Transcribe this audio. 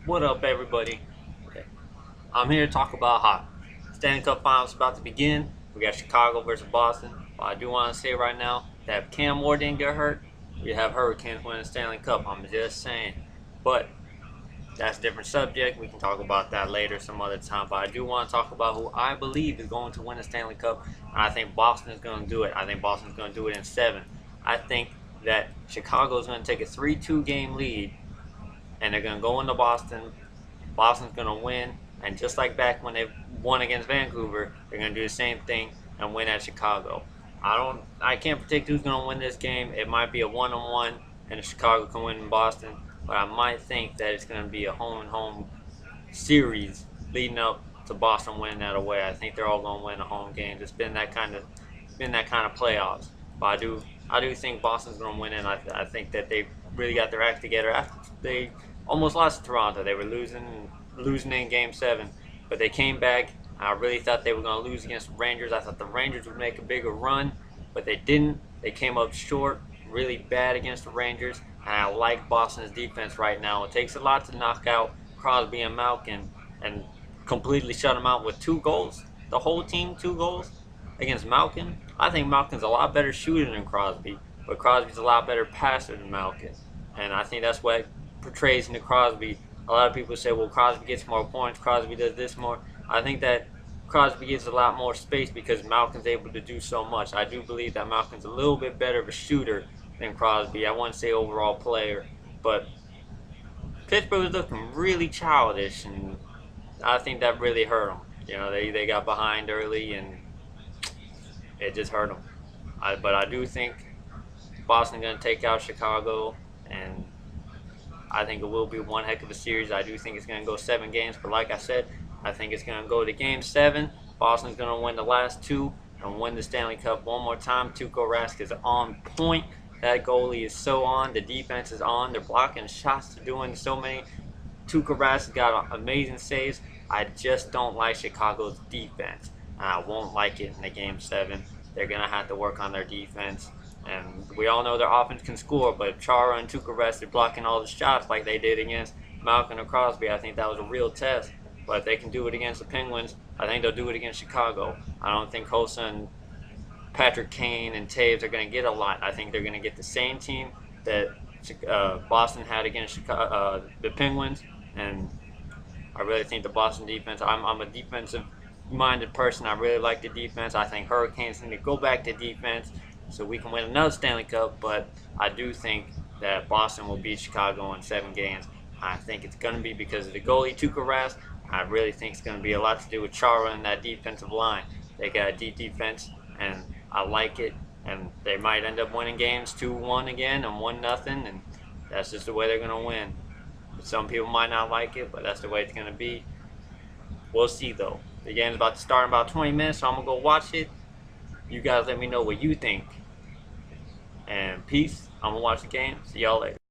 What up, everybody? Okay. I'm here to talk about hockey. Stanley Cup Finals about to begin. We got Chicago versus Boston. But I do want to say right now that if Cam Moore didn't get hurt, we'd have Hurricanes win the Stanley Cup. I'm just saying. But that's a different subject. We can talk about that later some other time. But I do want to talk about who I believe is going to win the Stanley Cup. And I think Boston is going to do it. I think Boston's going to do it in 7. I think that Chicago is going to take a 3-2 game lead and they're going to go into Boston. Boston's going to win, and just like back when they won against Vancouver, they're going to do the same thing and win at Chicago. I can't predict who's going to win this game. It might be a one-on-one, and Chicago can win in Boston, but I might think that it's going to be a home-and-home series leading up to Boston winning that away. I think they're all going to win the home games. It's been that kind of playoffs. But I do think Boston's going to win, and I think that they really got their act together after they almost lost to Toronto. They were losing in Game 7, but they came back. I really thought they were going to lose against the Rangers. I thought the Rangers would make a bigger run, but they didn't. They came up short, really bad against the Rangers, and I like Boston's defense right now. It takes a lot to knock out Crosby and Malkin and completely shut them out with 2 goals. The whole team, 2 goals against Malkin. I think Malkin's a lot better shooter than Crosby, but Crosby's a lot better passer than Malkin, and I think that's what portrays into Crosby. A lot of people say, well, Crosby gets more points, Crosby does this more. I think that Crosby gets a lot more space because Malkin's able to do so much. I do believe that Malkin's a little bit better of a shooter than Crosby. I wouldn't say overall player, but Pittsburgh was looking really childish, and I think that really hurt them. You know, they got behind early, and it just hurt them. But I do think Boston's going to take out Chicago, and I think it will be one heck of a series. I do think it's going to go 7 games, but like I said, I think it's going to go to Game 7. Boston's going to win the last 2 and win the Stanley Cup one more time. Tuukka Rask is on point. That goalie is so on. The defense is on. They're blocking shots. They're doing so many. Tuukka Rask got amazing saves. I just don't like Chicago's defense, and I won't like it in the Game 7. They're going to have to work on their defense. And we all know their offense can score, but if Chara and Tuukka Rask are blocking all the shots like they did against Malkin or Crosby, I think that was a real test. But if they can do it against the Penguins, I think they'll do it against Chicago. I don't think Hossa and Patrick Kane and Taves are going to get a lot. I think they're going to get the same team that Boston had against the Penguins, and I really think the Boston defense, I'm a defensive-minded person. I really like the defense. I think Hurricanes need to go back to defense so we can win another Stanley Cup, but I do think that Boston will beat Chicago in 7 games. I think it's going to be because of the goalie, Tuukka Rask. I really think it's going to be a lot to do with Chara and that defensive line. They got a deep defense, and I like it, and they might end up winning games 2-1 again and 1-0, and that's just the way they're going to win. Some people might not like it, but that's the way it's going to be. We'll see, though. The game's about to start in about 20 minutes, so I'm going to go watch it. You guys let me know what you think. And peace. I'm going to watch the game. See y'all later.